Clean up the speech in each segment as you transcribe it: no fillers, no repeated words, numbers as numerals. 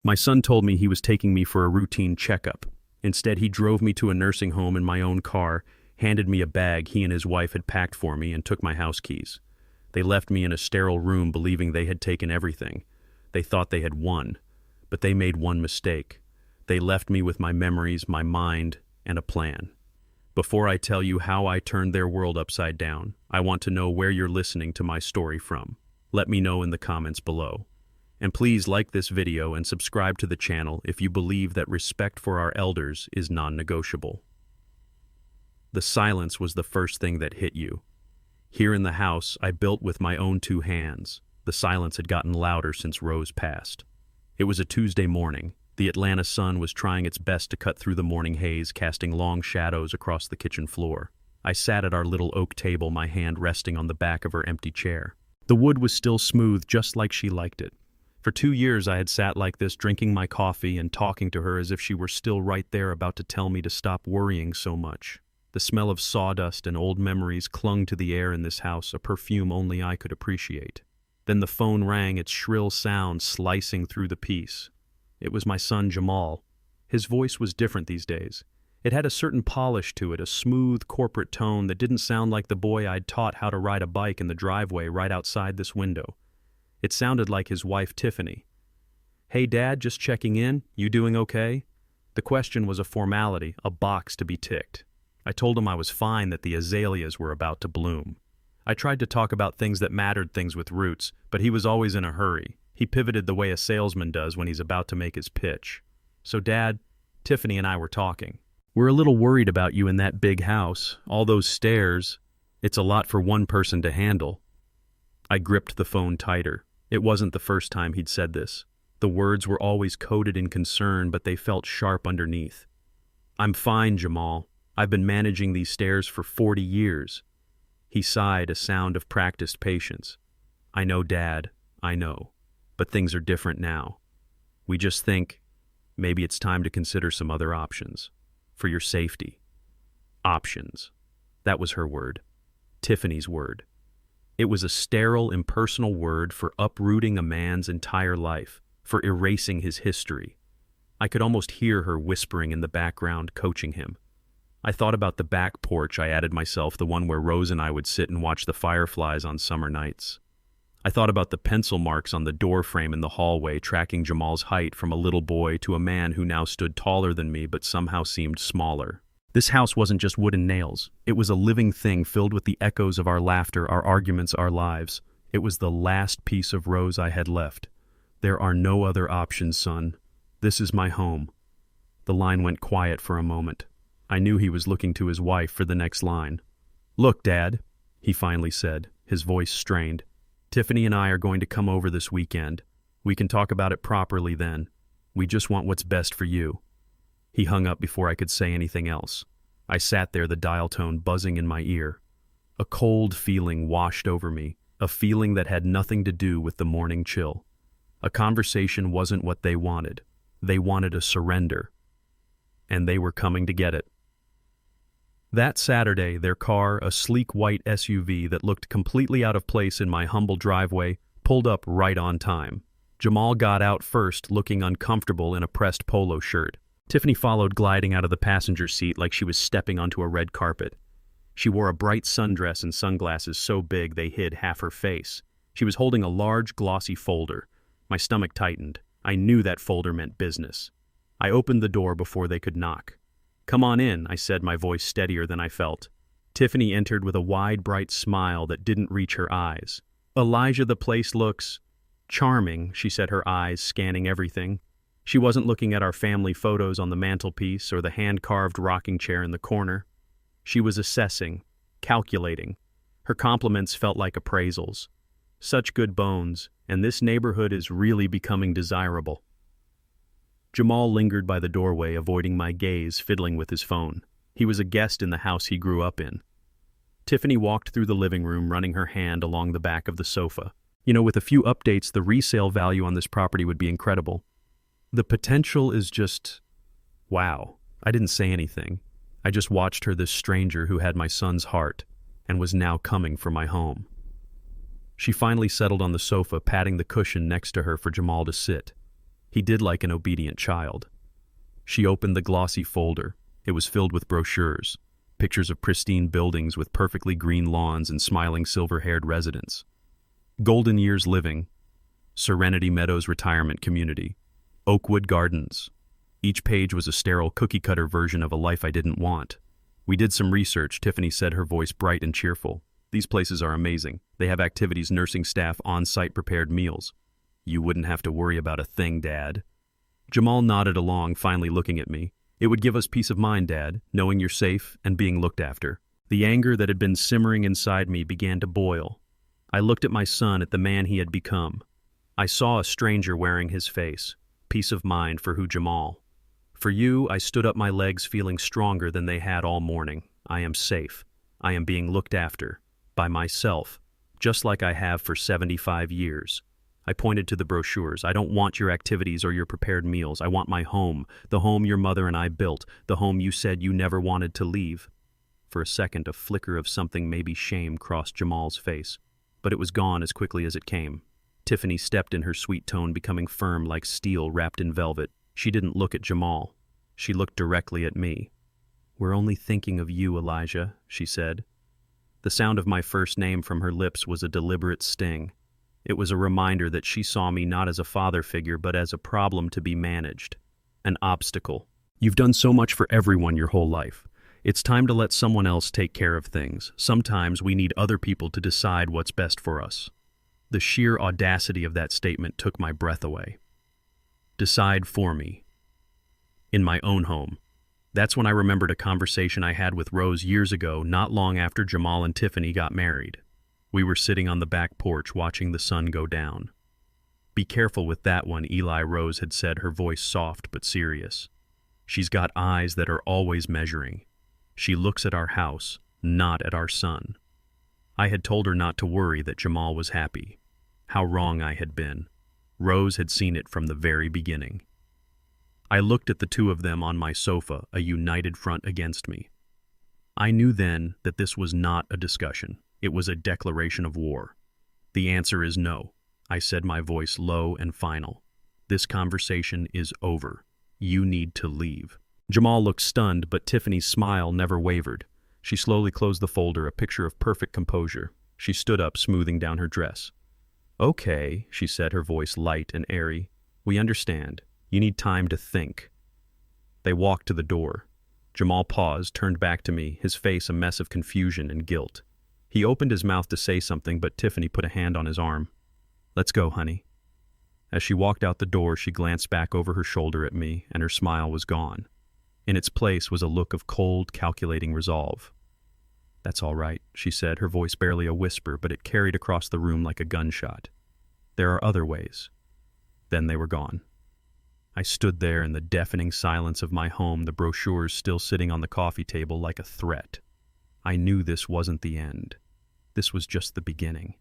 My son told me he was taking me for a routine checkup. Instead, he drove me to a nursing home in my own car, handed me a bag he and his wife had packed for me, and took my house keys. They left me in a sterile room believing they had taken everything. They thought they had won, but they made one mistake. They left me with my memories, my mind, and a plan. Before I tell you how I turned their world upside down, I want to know where you're listening to my story from. Let me know in the comments below. And please like this video and subscribe to the channel if you believe that respect for our elders is non-negotiable. The silence was the first thing that hit you. Here in the house I built with my own two hands. The silence had gotten louder since Rose passed. It was a Tuesday morning. The Atlanta sun was trying its best to cut through the morning haze, casting long shadows across the kitchen floor. I sat at our little oak table, my hand resting on the back of her empty chair. The wood was still smooth, just like she liked it. For 2 years I had sat like this, drinking my coffee and talking to her as if she were still right there, about to tell me to stop worrying so much. The smell of sawdust and old memories clung to the air in this house, a perfume only I could appreciate. Then the phone rang, its shrill sound slicing through the peace. It was my son Jamal. His voice was different these days. It had a certain polish to it, a smooth corporate tone that didn't sound like the boy I'd taught how to ride a bike in the driveway right outside this window. It sounded like his wife Tiffany. "Hey Dad, just checking in. You doing okay?" The question was a formality, a box to be ticked. I told him I was fine, that the azaleas were about to bloom. I tried to talk about things that mattered, things with roots, but he was always in a hurry. He pivoted the way a salesman does when he's about to make his pitch. "So Dad, Tiffany and I were talking. We're a little worried about you in that big house. All those stairs. It's a lot for one person to handle." I gripped the phone tighter. It wasn't the first time he'd said this. The words were always coded in concern, but they felt sharp underneath. "I'm fine, Jamal. I've been managing these stairs for 40 years. He sighed, a sound of practiced patience. "I know, Dad, I know. But things are different now. We just think maybe it's time to consider some other options. For your safety." Options. That was her word. Tiffany's word. It was a sterile, impersonal word for uprooting a man's entire life, for erasing his history. I could almost hear her whispering in the background, coaching him. I thought about the back porch I added myself, the one where Rose and I would sit and watch the fireflies on summer nights. I thought about the pencil marks on the door frame in the hallway, tracking Jamal's height from a little boy to a man who now stood taller than me but somehow seemed smaller. This house wasn't just wood and nails. It was a living thing filled with the echoes of our laughter, our arguments, our lives. It was the last piece of Rose I had left. "There are no other options, son. This is my home." The line went quiet for a moment. I knew he was looking to his wife for the next line. "Look, Dad," he finally said, his voice strained. "Tiffany and I are going to come over this weekend. We can talk about it properly then. We just want what's best for you." He hung up before I could say anything else. I sat there, the dial tone buzzing in my ear. A cold feeling washed over me, a feeling that had nothing to do with the morning chill. A conversation wasn't what they wanted. They wanted a surrender. And they were coming to get it. That Saturday, their car, a sleek white SUV that looked completely out of place in my humble driveway, pulled up right on time. Jamal got out first, looking uncomfortable in a pressed polo shirt. Tiffany followed, gliding out of the passenger seat like she was stepping onto a red carpet. She wore a bright sundress and sunglasses so big they hid half her face. She was holding a large, glossy folder. My stomach tightened. I knew that folder meant business. I opened the door before they could knock. "Come on in," I said, my voice steadier than I felt. Tiffany entered with a wide, bright smile that didn't reach her eyes. "Elijah, the place looks charming," she said, her eyes scanning everything. She wasn't looking at our family photos on the mantelpiece or the hand-carved rocking chair in the corner. She was assessing, calculating. Her compliments felt like appraisals. "Such good bones, and this neighborhood is really becoming desirable." Jamal lingered by the doorway, avoiding my gaze, fiddling with his phone. He was a guest in the house he grew up in. Tiffany walked through the living room, running her hand along the back of the sofa. With a few updates, the resale value on this property would be incredible. The potential is just... wow. I didn't say anything. I just watched her, this stranger who had my son's heart and was now coming for my home. She finally settled on the sofa, patting the cushion next to her for Jamal to sit. He did like an obedient child. She opened the glossy folder. It was filled with brochures, pictures of pristine buildings with perfectly green lawns and smiling silver-haired residents. Golden Years Living, Serenity Meadows Retirement Community, Oakwood Gardens. Each page was a sterile cookie-cutter version of a life I didn't want. We did some research, Tiffany said, her voice bright and cheerful. These places are amazing. They have activities, nursing staff, on-site prepared meals. You wouldn't have to worry about a thing, Dad. Jamal nodded along, finally looking at me. It would give us peace of mind, Dad, knowing you're safe and being looked after. The anger that had been simmering inside me began to boil. I looked at my son, at the man he had become. I saw a stranger wearing his face. Peace of mind for who Jamal. For you, I stood up my legs feeling stronger than they had all morning. I am safe. I am being looked after. By myself. Just like I have for 75 years. I pointed to the brochures. I don't want your activities or your prepared meals. I want my home. The home your mother and I built. The home you said you never wanted to leave. For a second, a flicker of something, maybe shame, crossed Jamal's face. But it was gone as quickly as it came. Tiffany stepped in, her sweet tone becoming firm like steel wrapped in velvet. She didn't look at Jamal. She looked directly at me. We're only thinking of you, Elijah, she said. The sound of my first name from her lips was a deliberate sting. It was a reminder that she saw me not as a father figure, but as a problem to be managed. An obstacle. You've done so much for everyone your whole life. It's time to let someone else take care of things. Sometimes we need other people to decide what's best for us. The sheer audacity of that statement took my breath away. Decide for me. In my own home. That's when I remembered a conversation I had with Rose years ago, not long after Jamal and Tiffany got married. We were sitting on the back porch watching the sun go down. Be careful with that one, Eli, Rose had said, her voice soft but serious. She's got eyes that are always measuring. She looks at our house, not at our son. I had told her not to worry, that Jamal was happy. How wrong I had been. Rose had seen it from the very beginning. I looked at the two of them on my sofa, a united front against me. I knew then that this was not a discussion. It was a declaration of war. The answer is no, I said, my voice low and final. This conversation is over. You need to leave. Jamal looked stunned, but Tiffany's smile never wavered. She slowly closed the folder, a picture of perfect composure. She stood up, smoothing down her dress. Okay, she said, her voice light and airy. We understand. You need time to think. They walked to the door. Jamal paused, turned back to me, his face a mess of confusion and guilt. He opened his mouth to say something, but Tiffany put a hand on his arm. Let's go, honey. As she walked out the door, she glanced back over her shoulder at me, and her smile was gone. In its place was a look of cold, calculating resolve. That's all right, she said, her voice barely a whisper, but it carried across the room like a gunshot. There are other ways. Then they were gone. I stood there in the deafening silence of my home, the brochures still sitting on the coffee table like a threat. I knew this wasn't the end. This was just the beginning.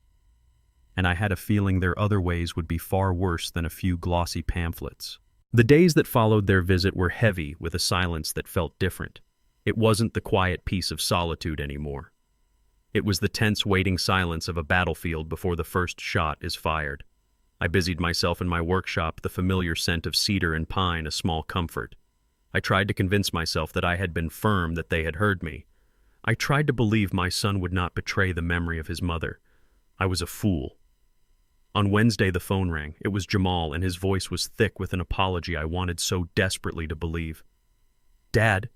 And I had a feeling their other ways would be far worse than a few glossy pamphlets. The days that followed their visit were heavy with a silence that felt different. It wasn't the quiet peace of solitude anymore. It was the tense waiting silence of a battlefield before the first shot is fired. I busied myself in my workshop, the familiar scent of cedar and pine a small comfort. I tried to convince myself that I had been firm, that they had heard me. I tried to believe my son would not betray the memory of his mother. I was a fool. On Wednesday, the phone rang. It was Jamal, and his voice was thick with an apology I wanted so desperately to believe. Dad,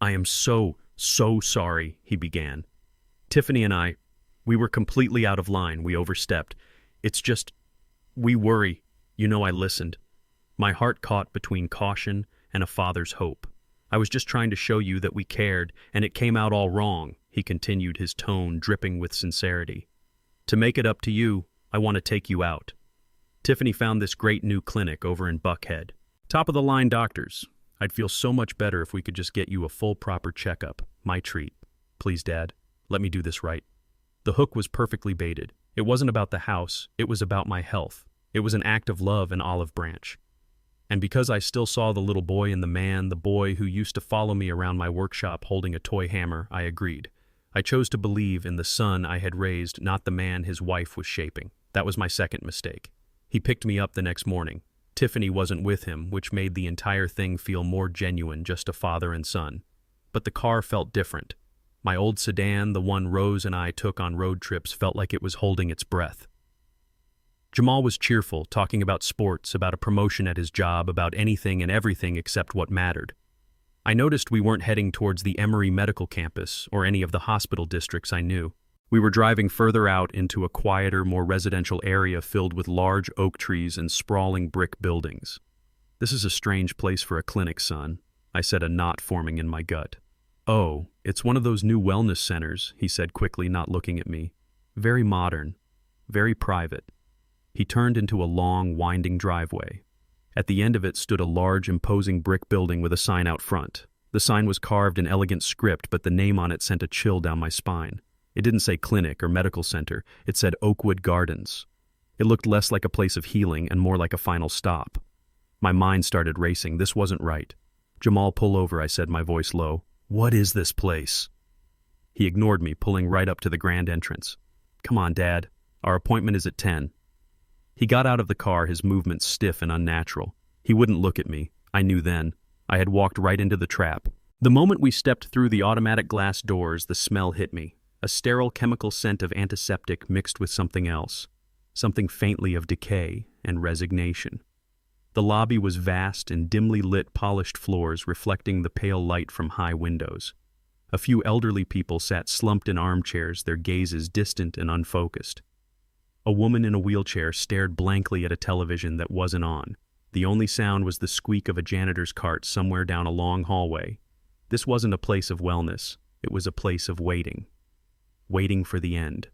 I am so sorry, he began. Tiffany and we were completely out of line. We overstepped. It's just... we worry. You know, I listened. My heart caught between caution and a father's hope. I was just trying to show you that we cared, and it came out all wrong, he continued, his tone dripping with sincerity. To make it up to you, I want to take you out. Tiffany found this great new clinic over in Buckhead. Top-of-the-line doctors. I'd feel so much better if we could just get you a full proper checkup. My treat. Please, Dad, let me do this right. The hook was perfectly baited. It wasn't about the house, it was about my health. It was an act of love and olive branch. And because I still saw the little boy in the man, the boy who used to follow me around my workshop holding a toy hammer, I agreed. I chose to believe in the son I had raised, not the man his wife was shaping. That was my second mistake. He picked me up the next morning. Tiffany wasn't with him, which made the entire thing feel more genuine, just a father and son. But the car felt different. My old sedan, the one Rose and I took on road trips, felt like it was holding its breath. Jamal was cheerful, talking about sports, about a promotion at his job, about anything and everything except what mattered. I noticed we weren't heading towards the Emory Medical Campus or any of the hospital districts I knew. We were driving further out into a quieter, more residential area filled with large oak trees and sprawling brick buildings. "This is a strange place for a clinic, son," I said, a knot forming in my gut. "Oh, it's one of those new wellness centers," he said quickly, not looking at me. "Very modern, very private." He turned into a long, winding driveway. At the end of it stood a large, imposing brick building with a sign out front. The sign was carved in elegant script, but the name on it sent a chill down my spine. It didn't say clinic or medical center. It said Oakwood Gardens. It looked less like a place of healing and more like a final stop. My mind started racing. This wasn't right. "Jamal, pull over," I said, my voice low. "What is this place?" He ignored me, pulling right up to the grand entrance. "Come on, Dad. Our appointment is at 10. He got out of the car, his movements stiff and unnatural. He wouldn't look at me. I knew then. I had walked right into the trap. The moment we stepped through the automatic glass doors, the smell hit me. A sterile chemical scent of antiseptic mixed with something else. Something faintly of decay and resignation. The lobby was vast and dimly lit, polished floors reflecting the pale light from high windows. A few elderly people sat slumped in armchairs, their gazes distant and unfocused. A woman in a wheelchair stared blankly at a television that wasn't on. The only sound was the squeak of a janitor's cart somewhere down a long hallway. This wasn't a place of wellness. It was a place of waiting. Waiting for the end.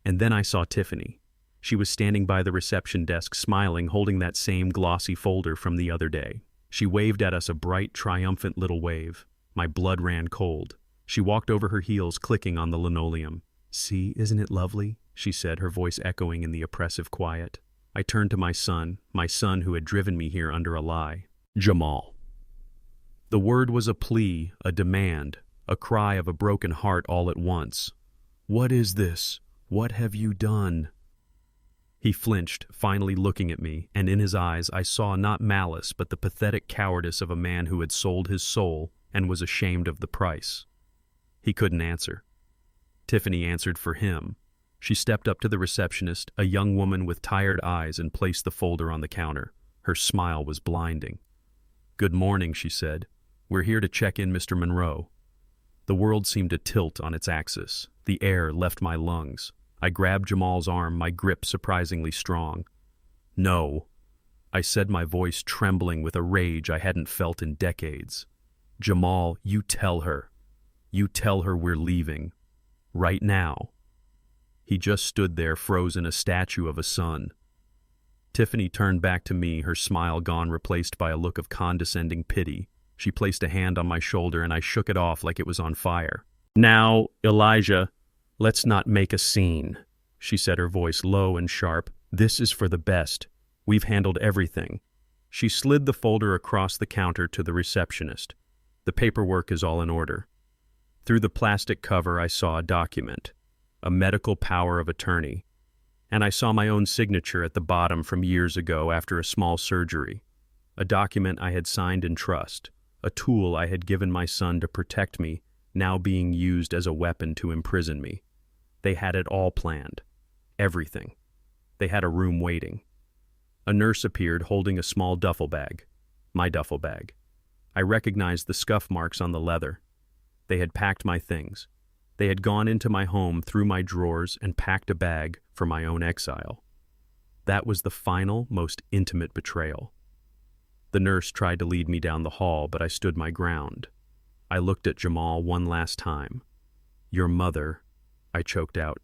And then I saw Tiffany. She was standing by the reception desk, smiling, holding that same glossy folder from the other day. She waved at us, a bright, triumphant little wave. My blood ran cold. She walked over her heels, clicking on the linoleum. "See, isn't it lovely?" she said, her voice echoing in the oppressive quiet. I turned to my son who had driven me here under a lie. Jamal. The word was a plea, a demand, a cry of a broken heart all at once. "What is this? What have you done?" He flinched, finally looking at me, and in his eyes I saw not malice but the pathetic cowardice of a man who had sold his soul and was ashamed of the price. He couldn't answer. Tiffany answered for him. She stepped up to the receptionist, a young woman with tired eyes, and placed the folder on the counter. Her smile was blinding. "Good morning," she said. "We're here to check in Mr. Monroe." The world seemed to tilt on its axis. The air left my lungs. I grabbed Jamal's arm, my grip surprisingly strong. "No," I said, my voice trembling with a rage I hadn't felt in decades. "Jamal, you tell her. You tell her we're leaving. Right now." He just stood there, frozen, a statue of a son. Tiffany turned back to me, her smile gone, replaced by a look of condescending pity. She placed a hand on my shoulder, and I shook it off like it was on fire. "Now, Elijah, let's not make a scene," she said, her voice low and sharp. "This is for the best. We've handled everything." She slid the folder across the counter to the receptionist. "The paperwork is all in order." Through the plastic cover, I saw a document, a medical power of attorney, and I saw my own signature at the bottom from years ago after a small surgery. A document I had signed in trust, a tool I had given my son to protect me, now being used as a weapon to imprison me. They had it all planned. Everything. They had a room waiting. A nurse appeared holding a small duffel bag. My duffel bag. I recognized the scuff marks on the leather. They had packed my things. They had gone into my home, through my drawers, and packed a bag for my own exile. That was the final, most intimate betrayal. The nurse tried to lead me down the hall, but I stood my ground. I looked at Jamal one last time. "Your mother," I choked out.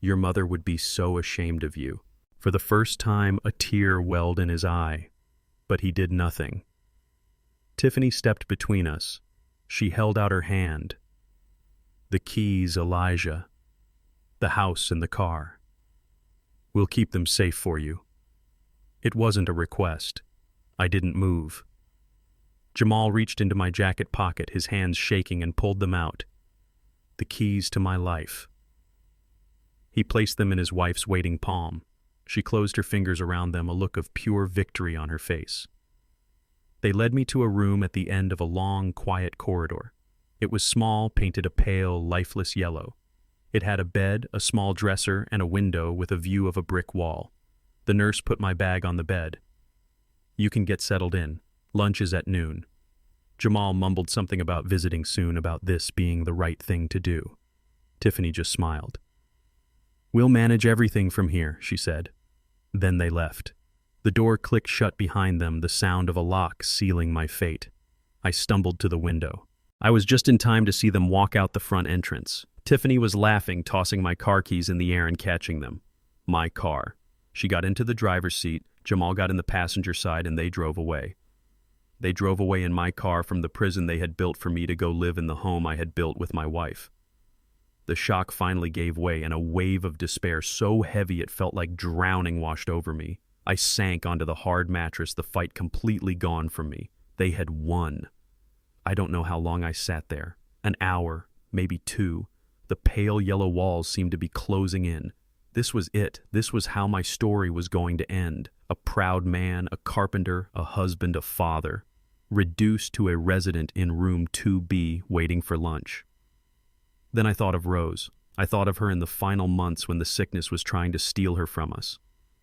"Your mother would be so ashamed of you." For the first time, a tear welled in his eye, but he did nothing. Tiffany stepped between us. She held out her hand. "The keys, Elijah. The house and the car. We'll keep them safe for you." It wasn't a request. I didn't move. Jamal reached into my jacket pocket, his hands shaking, and pulled them out. The keys to my life. He placed them in his wife's waiting palm. She closed her fingers around them, a look of pure victory on her face. They led me to a room at the end of a long, quiet corridor. It was small, painted a pale, lifeless yellow. It had a bed, a small dresser, and a window with a view of a brick wall. The nurse put my bag on the bed. "You can get settled in. Lunch is at noon." Jamal mumbled something about visiting soon, about this being the right thing to do. Tiffany just smiled. "We'll manage everything from here," she said. Then they left. The door clicked shut behind them, the sound of a lock sealing my fate. I stumbled to the window. I was just in time to see them walk out the front entrance. Tiffany was laughing, tossing my car keys in the air and catching them. My car. She got into the driver's seat, Jamal got in the passenger side, and they drove away. They drove away in my car from the prison they had built for me to go live in the home I had built with my wife. The shock finally gave way, and a wave of despair so heavy it felt like drowning washed over me. I sank onto the hard mattress, the fight completely gone from me. They had won. I don't know how long I sat there. An hour, maybe 2. The pale yellow walls seemed to be closing in. This was it. This was how my story was going to end. A proud man, a carpenter, a husband, a father, reduced to a resident in room 2B waiting for lunch. Then I thought of Rose. I thought of her in the final months when the sickness was trying to steal her from us.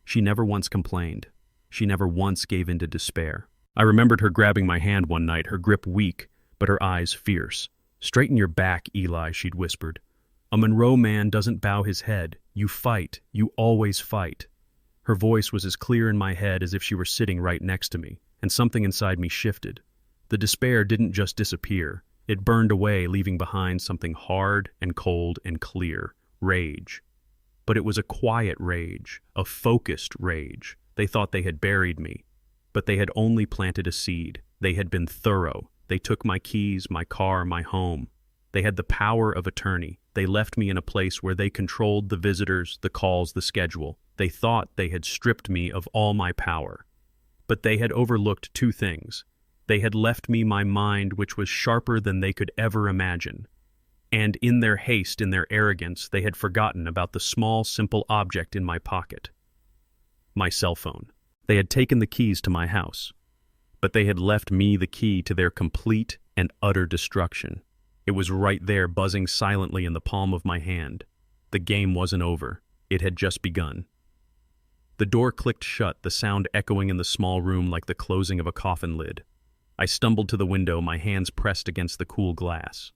She never once complained. She never once gave in to despair. I remembered her grabbing my hand one night, her grip weak, but her eyes fierce. "Straighten your back, Eli," she'd whispered. "A Monroe man doesn't bow his head. You fight. You always fight." Her voice was as clear in my head as if she were sitting right next to me, and something inside me shifted. The despair didn't just disappear. It burned away, leaving behind something hard and cold and clear. Rage. But it was a quiet rage, a focused rage. They thought they had buried me, but they had only planted a seed. They had been thorough. They took my keys, my car, my home. They had the power of attorney. They left me in a place where they controlled the visitors, the calls, the schedule. They thought they had stripped me of all my power. But they had overlooked 2 things. They had left me my mind, which was sharper than they could ever imagine. And in their haste, in their arrogance, they had forgotten about the small, simple object in my pocket. My cell phone. They had taken the keys to my house, but they had left me the key to their complete and utter destruction. It was right there, buzzing silently in the palm of my hand. The game wasn't over. It had just begun. The door clicked shut, the sound echoing in the small room like the closing of a coffin lid. I stumbled to the window, my hands pressed against the cool glass.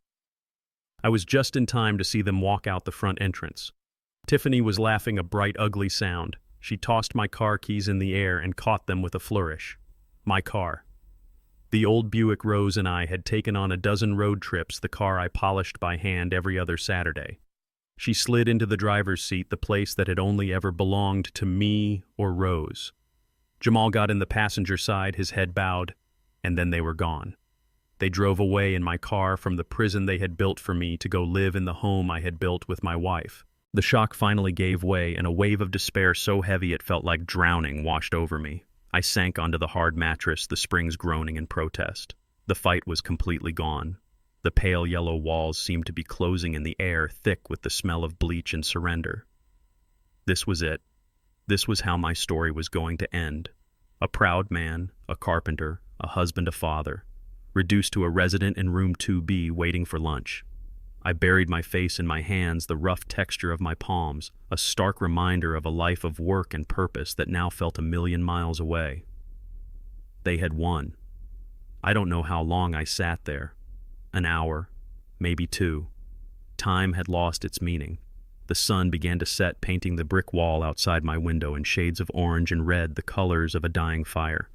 I was just in time to see them walk out the front entrance. Tiffany was laughing a bright, ugly sound. She tossed my car keys in the air and caught them with a flourish. My car. The old Buick Rose and I had taken on a dozen road trips, the car I polished by hand every other Saturday. She slid into the driver's seat, the place that had only ever belonged to me or Rose. Jamal got in the passenger side, his head bowed, and then they were gone. They drove away in my car from the prison they had built for me to go live in the home I had built with my wife. The shock finally gave way, and a wave of despair so heavy it felt like drowning washed over me. I sank onto the hard mattress, the springs groaning in protest. The fight was completely gone. The pale yellow walls seemed to be closing in the air, thick with the smell of bleach and surrender. This was it. This was how my story was going to end. A proud man, a carpenter, a husband, a father, reduced to a resident in room 2B waiting for lunch. I buried my face in my hands, the rough texture of my palms, a stark reminder of a life of work and purpose that now felt 1,000,000 miles away. They had won. I don't know how long I sat there. An hour, maybe 2. Time had lost its meaning. The sun began to set, painting the brick wall outside my window in shades of orange and red, the colors of a dying fire.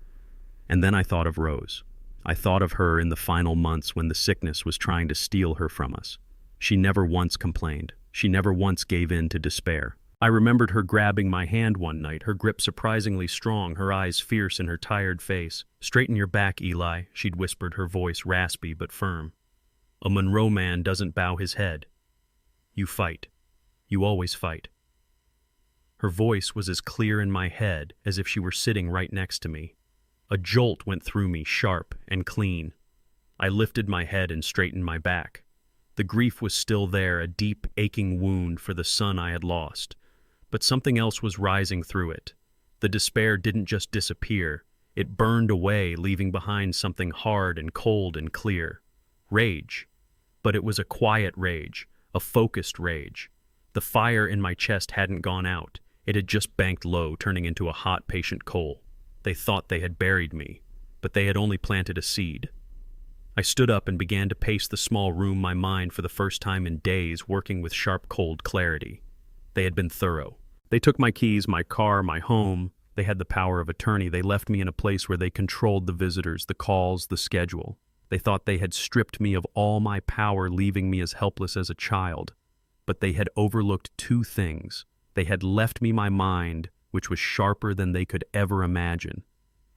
And then I thought of Rose. I thought of her in the final months when the sickness was trying to steal her from us. She never once complained. She never once gave in to despair. I remembered her grabbing my hand one night, her grip surprisingly strong, her eyes fierce in her tired face. "Straighten your back, Eli," she'd whispered, her voice raspy but firm. "A Monroe man doesn't bow his head. You fight. You always fight." Her voice was as clear in my head as if she were sitting right next to me. A jolt went through me, sharp and clean. I lifted my head and straightened my back. The grief was still there, a deep, aching wound for the son I had lost. But something else was rising through it. The despair didn't just disappear. It burned away, leaving behind something hard and cold and clear. Rage. But it was a quiet rage, a focused rage. The fire in my chest hadn't gone out. It had just banked low, turning into a hot, patient coal. They thought they had buried me, but they had only planted a seed. I stood up and began to pace the small room, my mind for the first time in days working with sharp, cold clarity. They had been thorough. They took my keys, my car, my home. They had the power of attorney. They left me in a place where they controlled the visitors, the calls, the schedule. They thought they had stripped me of all my power, leaving me as helpless as a child. But they had overlooked two things. They had left me my mind, which was sharper than they could ever imagine.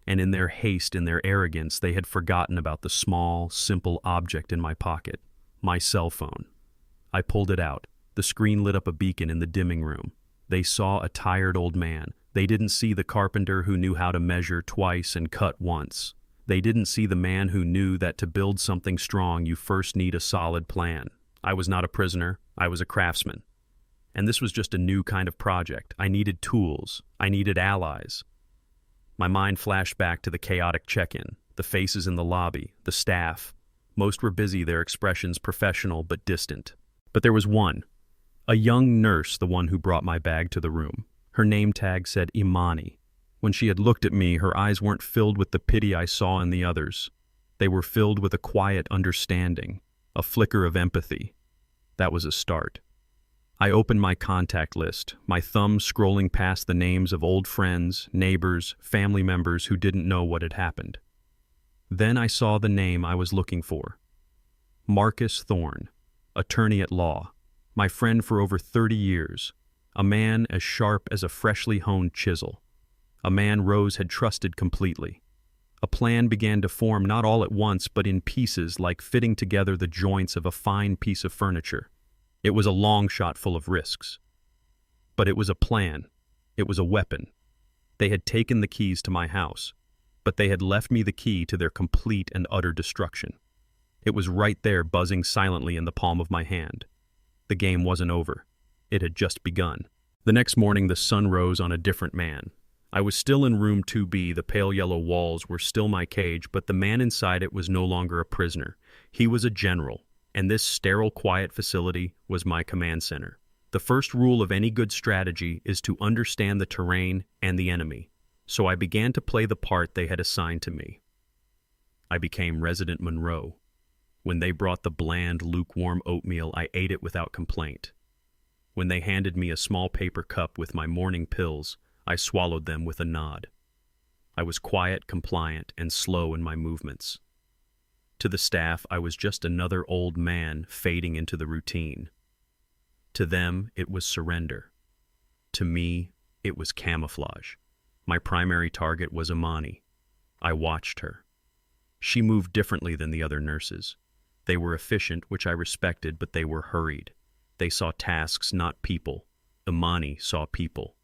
And in their haste, in their arrogance, they had forgotten about the small, simple object in my pocket, my cell phone. I pulled it out. The screen lit up a beacon in the dimming room. They saw a tired old man. They didn't see the carpenter who knew how to measure twice and cut once. They didn't see the man who knew that to build something strong, you first need a solid plan. I was not a prisoner. I was a craftsman. And this was just a new kind of project. I needed tools. I needed allies. My mind flashed back to the chaotic check-in, the faces in the lobby, the staff. Most were busy, their expressions professional but distant. But there was one, a young nurse, the one who brought my bag to the room. Her name tag said Imani. When she had looked at me, her eyes weren't filled with the pity I saw in the others. They were filled with a quiet understanding, a flicker of empathy. That was a start. I opened my contact list, my thumb scrolling past the names of old friends, neighbors, family members who didn't know what had happened. Then I saw the name I was looking for. Marcus Thorne, attorney at law, my friend for over 30 years, a man as sharp as a freshly honed chisel, a man Rose had trusted completely. A plan began to form not all at once but in pieces, like fitting together the joints of a fine piece of furniture. It was a long shot full of risks. But it was a plan. It was a weapon. They had taken the keys to my house, but they had left me the key to their complete and utter destruction. It was right there, buzzing silently in the palm of my hand. The game wasn't over. It had just begun. The next morning, the sun rose on a different man. I was still in room 2B. The pale yellow walls were still my cage, but the man inside it was no longer a prisoner. He was a general. And this sterile, quiet facility was my command center. The first rule of any good strategy is to understand the terrain and the enemy. So I began to play the part they had assigned to me. I became Resident Monroe. When they brought the bland, lukewarm oatmeal, I ate it without complaint. When they handed me a small paper cup with my morning pills, I swallowed them with a nod. I was quiet, compliant, and slow in my movements. To the staff, I was just another old man fading into the routine. To them, it was surrender. To me, it was camouflage. My primary target was Imani. I watched her. She moved differently than the other nurses. They were efficient, which I respected, but they were hurried. They saw tasks, not people. Imani saw people.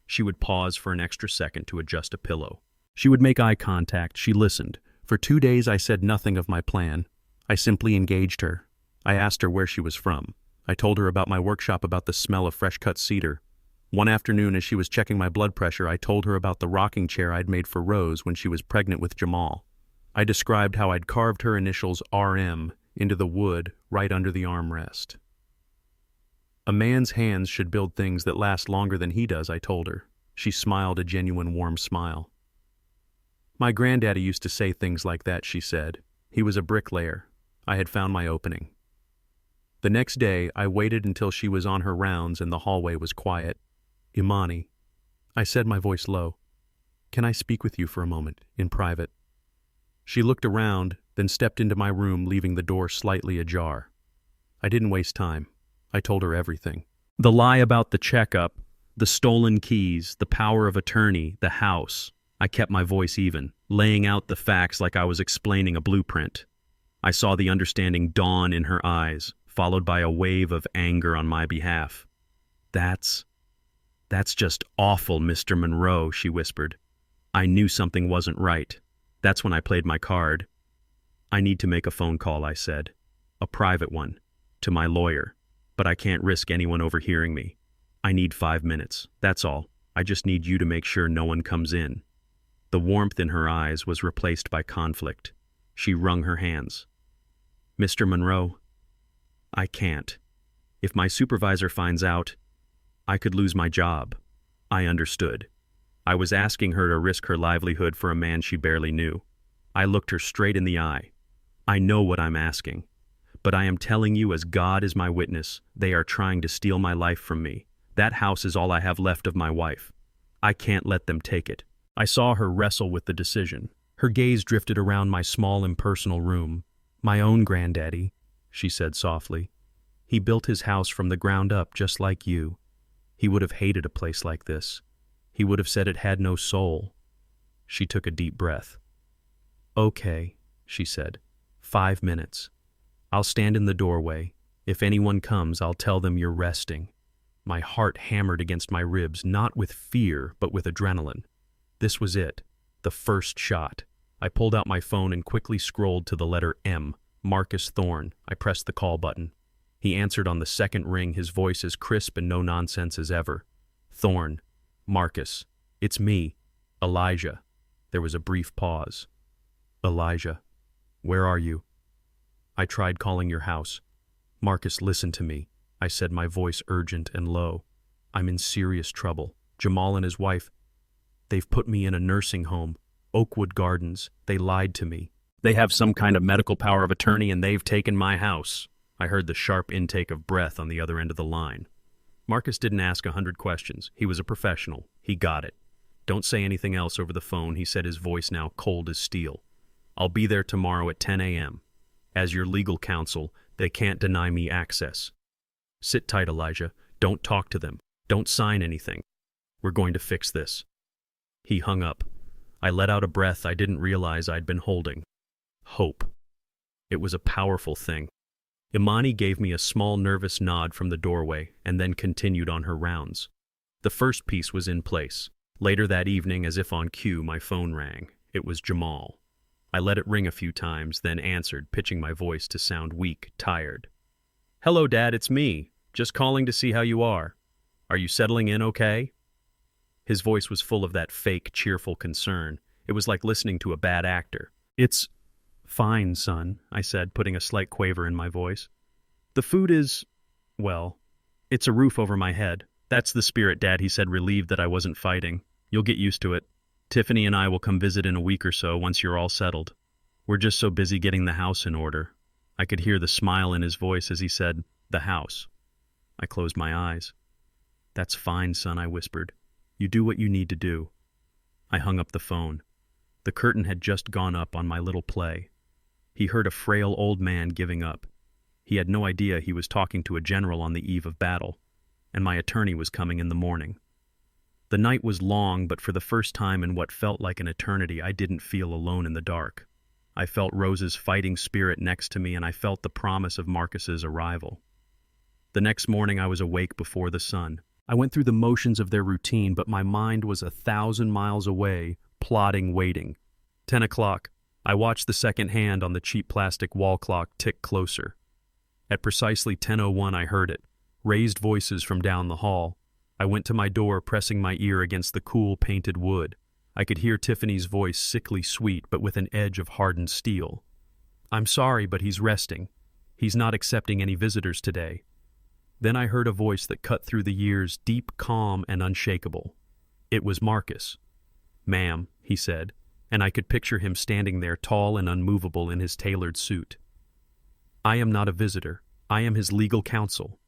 She would pause for an extra second to adjust a pillow. She would make eye contact. She listened. For 2 days I said nothing of my plan. I simply engaged her. I asked her where she was from. I told her about my workshop, about the smell of fresh-cut cedar. One afternoon, as she was checking my blood pressure, I told her about the rocking chair I'd made for Rose when she was pregnant with Jamal. I described how I'd carved her initials RM into the wood right under the armrest. A man's hands should build things that last longer than he does, I told her. She smiled a genuine warm smile. My granddaddy used to say things like that, she said. He was a bricklayer. I had found my opening. The next day, I waited until she was on her rounds and the hallway was quiet. Imani, I said, my voice low. Can I speak with you for a moment, in private? She looked around, then stepped into my room, leaving the door slightly ajar. I didn't waste time. I told her everything. The lie about the checkup, the stolen keys, the power of attorney, the house. I kept my voice even, laying out the facts like I was explaining a blueprint. I saw the understanding dawn in her eyes, followed by a wave of anger on my behalf. That's just awful, Mr. Monroe, she whispered. I knew something wasn't right. That's when I played my card. I need to make a phone call, I said. A private one. To my lawyer. But I can't risk anyone overhearing me. I need 5 minutes. That's all. I just need you to make sure no one comes in. The warmth in her eyes was replaced by conflict. She wrung her hands. Mr. Monroe, I can't. If my supervisor finds out, I could lose my job. I understood. I was asking her to risk her livelihood for a man she barely knew. I looked her straight in the eye. I know what I'm asking, but I am telling you as God is my witness, they are trying to steal my life from me. That house is all I have left of my wife. I can't let them take it. I saw her wrestle with the decision. Her gaze drifted around my small, impersonal room. My own granddaddy, she said softly. He built his house from the ground up just like you. He would have hated a place like this. He would have said it had no soul. She took a deep breath. Okay, she said. 5 minutes. I'll stand in the doorway. If anyone comes, I'll tell them you're resting. My heart hammered against my ribs, not with fear, but with adrenaline. This was it, the first shot. I pulled out my phone and quickly scrolled to the letter M, Marcus Thorne. I pressed the call button. He answered on the second ring, his voice as crisp and no-nonsense as ever. Thorne. Marcus. It's me. Elijah. There was a brief pause. Elijah. Where are you? I tried calling your house. Marcus, listen to me. I said, my voice urgent and low. I'm in serious trouble. Jamal and his wife, they've put me in a nursing home, Oakwood Gardens. They lied to me. They have some kind of medical power of attorney and they've taken my house. I heard the sharp intake of breath on the other end of the line. Marcus didn't ask 100 questions. He was a professional. He got it. Don't say anything else over the phone, he said, his voice now cold as steel. I'll be there tomorrow at 10 a.m. As your legal counsel, they can't deny me access. Sit tight, Elijah. Don't talk to them. Don't sign anything. We're going to fix this. He hung up. I let out a breath I didn't realize I'd been holding. Hope. It was a powerful thing. Imani gave me a small nervous nod from the doorway and then continued on her rounds. The first piece was in place. Later that evening, as if on cue, my phone rang. It was Jamal. I let it ring a few times, then answered, pitching my voice to sound weak, tired. Hello, Dad, it's me. Just calling to see how you are. Are you settling in okay? His voice was full of that fake, cheerful concern. It was like listening to a bad actor. It's fine, son, I said, putting a slight quaver in my voice. The food is, well, it's a roof over my head. That's the spirit, Dad, he said, relieved that I wasn't fighting. You'll get used to it. Tiffany and I will come visit in a week or so once you're all settled. We're just so busy getting the house in order. I could hear the smile in his voice as he said, the house. I closed my eyes. That's fine, son, I whispered. You do what you need to do. I hung up the phone. The curtain had just gone up on my little play. He heard a frail old man giving up. He had no idea he was talking to a general on the eve of battle, and my attorney was coming in the morning. The night was long, but for the first time in what felt like an eternity, I didn't feel alone in the dark. I felt Rose's fighting spirit next to me, and I felt the promise of Marcus's arrival. The next morning I was awake before the sun. I went through the motions of their routine, but my mind was 1,000 miles away, plodding, waiting. 10 o'clock. I watched the second hand on the cheap plastic wall clock tick closer. At precisely 10:01 I heard it, raised voices from down the hall. I went to my door, pressing my ear against the cool painted wood. I could hear Tiffany's voice, sickly sweet, but with an edge of hardened steel. I'm sorry, but he's resting. He's not accepting any visitors today. Then I heard a voice that cut through the years, deep, calm, and unshakable. It was Marcus. Ma'am, he said, and I could picture him standing there tall and unmovable in his tailored suit. I am not a visitor. I am his legal counsel.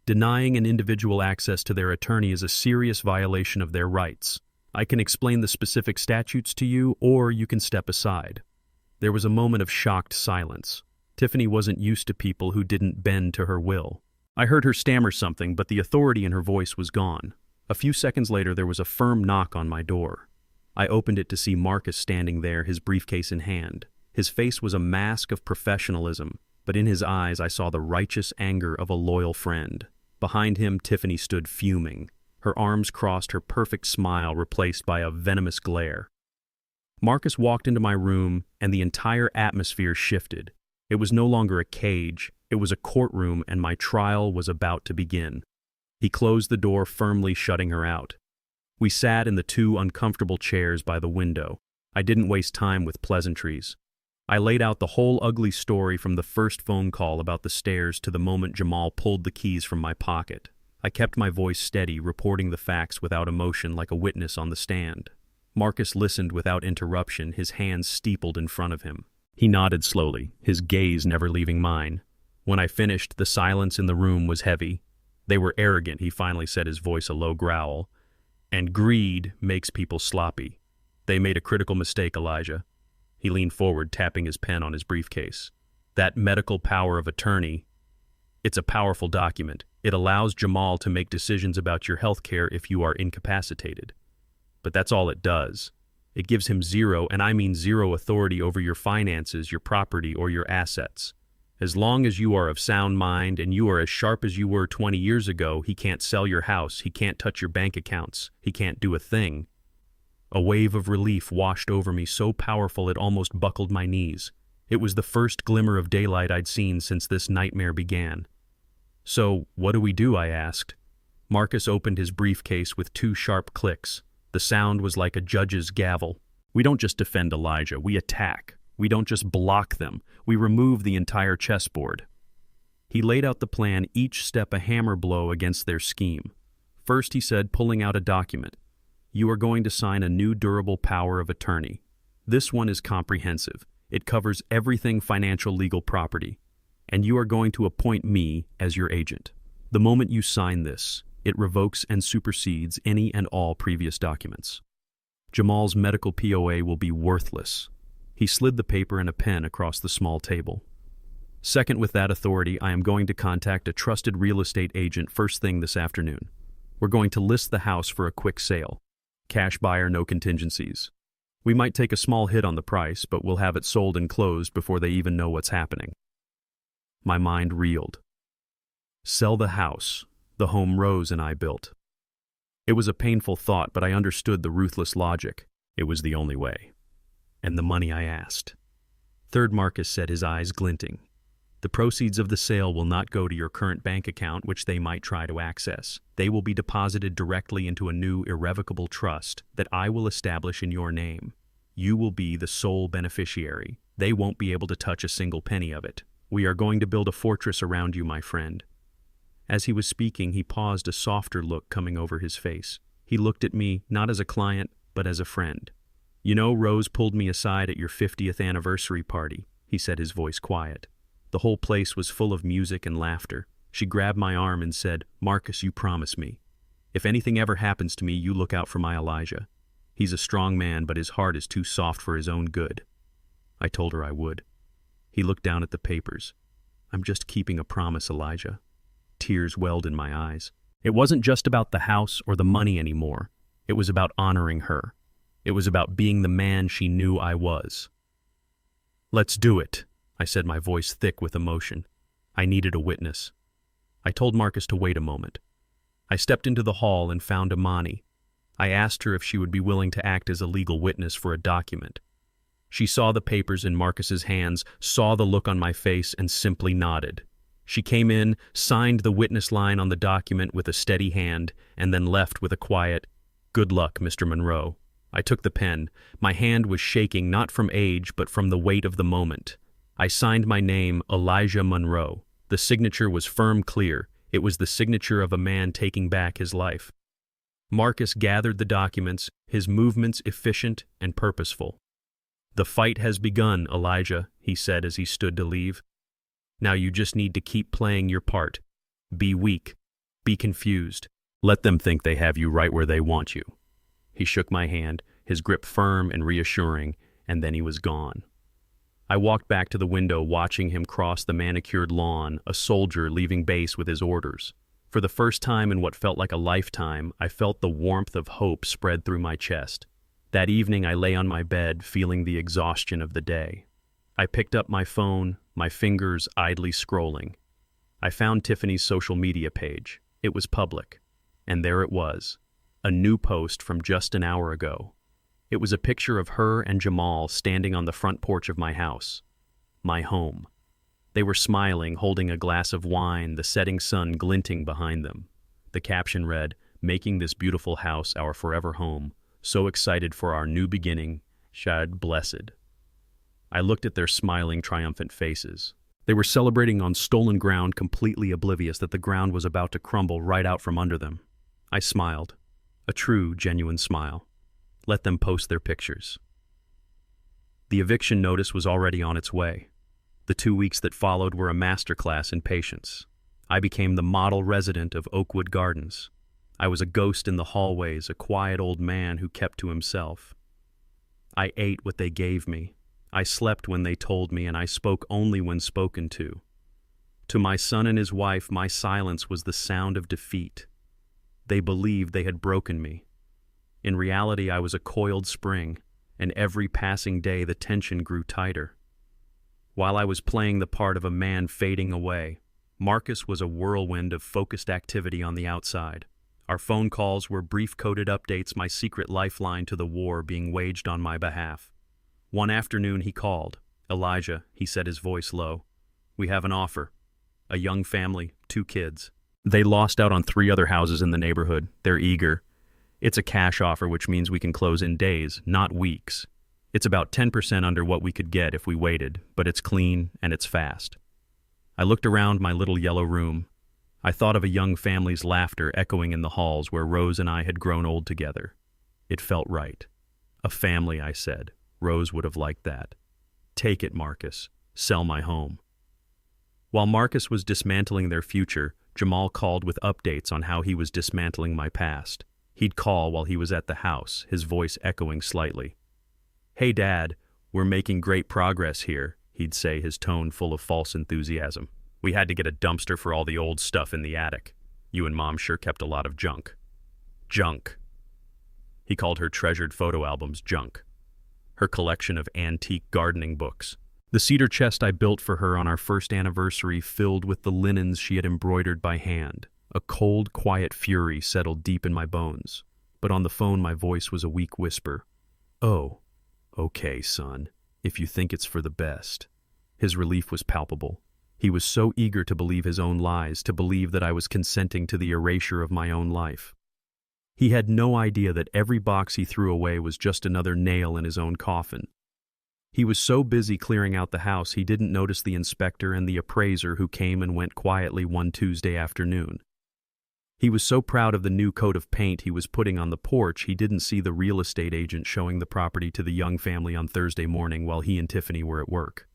Denying an individual access to their attorney is a serious violation of their rights. I can explain the specific statutes to you, or you can step aside. There was a moment of shocked silence. Tiffany wasn't used to people who didn't bend to her will. I heard her stammer something, but the authority in her voice was gone. A few seconds later, there was a firm knock on my door. I opened it to see Marcus standing there, his briefcase in hand. His face was a mask of professionalism, but in his eyes I saw the righteous anger of a loyal friend. Behind him, Tiffany stood fuming. Her arms crossed, her perfect smile replaced by a venomous glare. Marcus walked into my room, and the entire atmosphere shifted. It was no longer a cage, it was a courtroom, and my trial was about to begin. He closed the door, firmly shutting her out. We sat in the two uncomfortable chairs by the window. I didn't waste time with pleasantries. I laid out the whole ugly story from the first phone call about the stairs to the moment Jamal pulled the keys from my pocket. I kept my voice steady, reporting the facts without emotion like a witness on the stand. Marcus listened without interruption, his hands steepled in front of him. He nodded slowly, his gaze never leaving mine. When I finished, the silence in the room was heavy. They were arrogant, he finally said, his voice a low growl. And greed makes people sloppy. They made a critical mistake, Elijah. He leaned forward, tapping his pen on his briefcase. That medical power of attorney, it's a powerful document. It allows Jamal to make decisions about your health care if you are incapacitated. But that's all it does. It gives him zero, and I mean zero, authority over your finances, your property, or your assets. As long as you are of sound mind and you are as sharp as you were 20 years ago, he can't sell your house, he can't touch your bank accounts, he can't do a thing. A wave of relief washed over me, so powerful it almost buckled my knees. It was the first glimmer of daylight I'd seen since this nightmare began. So, what do we do? I asked. Marcus opened his briefcase with two sharp clicks. The sound was like a judge's gavel. We don't just defend Elijah, we attack. We don't just block them, we remove the entire chessboard. He laid out the plan, each step a hammer blow against their scheme. First, he said, pulling out a document. You are going to sign a new durable power of attorney. This one is comprehensive. It covers everything financial, legal, property. And you are going to appoint me as your agent. The moment you sign this, it revokes and supersedes any and all previous documents. Jamal's medical POA will be worthless. He slid the paper and a pen across the small table. Second, with that authority, I am going to contact a trusted real estate agent first thing this afternoon. We're going to list the house for a quick sale. Cash buyer, no contingencies. We might take a small hit on the price, but we'll have it sold and closed before they even know what's happening. My mind reeled. Sell the house, the home Rose and I built. It was a painful thought, but I understood the ruthless logic. It was the only way. And the money I asked. Third, Marcus said, his eyes glinting. The proceeds of the sale will not go to your current bank account, which they might try to access. They will be deposited directly into a new irrevocable trust that I will establish in your name. You will be the sole beneficiary. They won't be able to touch a single penny of it. We are going to build a fortress around you, my friend. As he was speaking, he paused, a softer look coming over his face. He looked at me, not as a client, but as a friend. You know, Rose pulled me aside at your 50th anniversary party, he said, his voice quiet. The whole place was full of music and laughter. She grabbed my arm and said, Marcus, you promise me. If anything ever happens to me, you look out for my Elijah. He's a strong man, but his heart is too soft for his own good. I told her I would. He looked down at the papers. I'm just keeping a promise, Elijah. Tears welled in my eyes. It wasn't just about the house or the money anymore. It was about honoring her. It was about being the man she knew I was. Let's do it, I said, my voice thick with emotion. I needed a witness. I told Marcus to wait a moment. I stepped into the hall and found Amani. I asked her if she would be willing to act as a legal witness for a document. She saw the papers in Marcus's hands, saw the look on my face, and simply nodded. She came in, signed the witness line on the document with a steady hand, and then left with a quiet, "Good luck, Mr. Monroe." I took the pen. My hand was shaking, not from age, but from the weight of the moment. I signed my name, Elijah Monroe. The signature was firm, clear. It was the signature of a man taking back his life. Marcus gathered the documents, his movements efficient and purposeful. "The fight has begun, Elijah," he said as he stood to leave. "Now you just need to keep playing your part. Be weak. Be confused. Let them think they have you right where they want you." He shook my hand, his grip firm and reassuring, and then he was gone. I walked back to the window, watching him cross the manicured lawn, a soldier leaving base with his orders. For the first time in what felt like a lifetime, I felt the warmth of hope spread through my chest. That evening I lay on my bed, feeling the exhaustion of the day. I picked up my phone, my fingers idly scrolling. I found Tiffany's social media page. It was public. And there it was, a new post from just an hour ago. It was a picture of her and Jamal standing on the front porch of my house, my home. They were smiling, holding a glass of wine, the setting sun glinting behind them. The caption read, "Making this beautiful house our forever home. So excited for our new beginning. Shad blessed." I looked at their smiling, triumphant faces. They were celebrating on stolen ground, completely oblivious that the ground was about to crumble right out from under them. I smiled. A true, genuine smile. Let them post their pictures. The eviction notice was already on its way. The 2 weeks that followed were a masterclass in patience. I became the model resident of Oakwood Gardens. I was a ghost in the hallways, a quiet old man who kept to himself. I ate what they gave me. I slept when they told me, and I spoke only when spoken to. To my son and his wife, my silence was the sound of defeat. They believed they had broken me. In reality, I was a coiled spring, and every passing day the tension grew tighter. While I was playing the part of a man fading away, Marcus was a whirlwind of focused activity on the outside. Our phone calls were brief coded updates, my secret lifeline to the war being waged on my behalf. One afternoon he called. "Elijah," he said, his voice low. "We have an offer. A young family, 2 kids. They lost out on 3 other houses in the neighborhood. They're eager. It's a cash offer, which means we can close in days, not weeks. It's about 10% under what we could get if we waited, but it's clean and it's fast." I looked around my little yellow room. I thought of a young family's laughter echoing in the halls where Rose and I had grown old together. It felt right. A family, I said. Rose would have liked that. "Take it, Marcus. Sell my home." While Marcus was dismantling their future, Jamal called with updates on how he was dismantling my past. He'd call while he was at the house, his voice echoing slightly. "Hey, Dad, we're making great progress here," he'd say, his tone full of false enthusiasm. "We had to get a dumpster for all the old stuff in the attic. You and Mom sure kept a lot of junk." Junk. He called her treasured photo albums junk. Her collection of antique gardening books. The cedar chest I built for her on our first anniversary filled with the linens she had embroidered by hand. A cold, quiet fury settled deep in my bones. But on the phone my voice was a weak whisper. "Oh, okay, son, if you think it's for the best." His relief was palpable. He was so eager to believe his own lies, to believe that I was consenting to the erasure of my own life. He had no idea that every box he threw away was just another nail in his own coffin. He was so busy clearing out the house he didn't notice the inspector and the appraiser who came and went quietly one Tuesday afternoon. He was so proud of the new coat of paint he was putting on the porch he didn't see the real estate agent showing the property to the young family on Thursday morning while he and Tiffany were at work.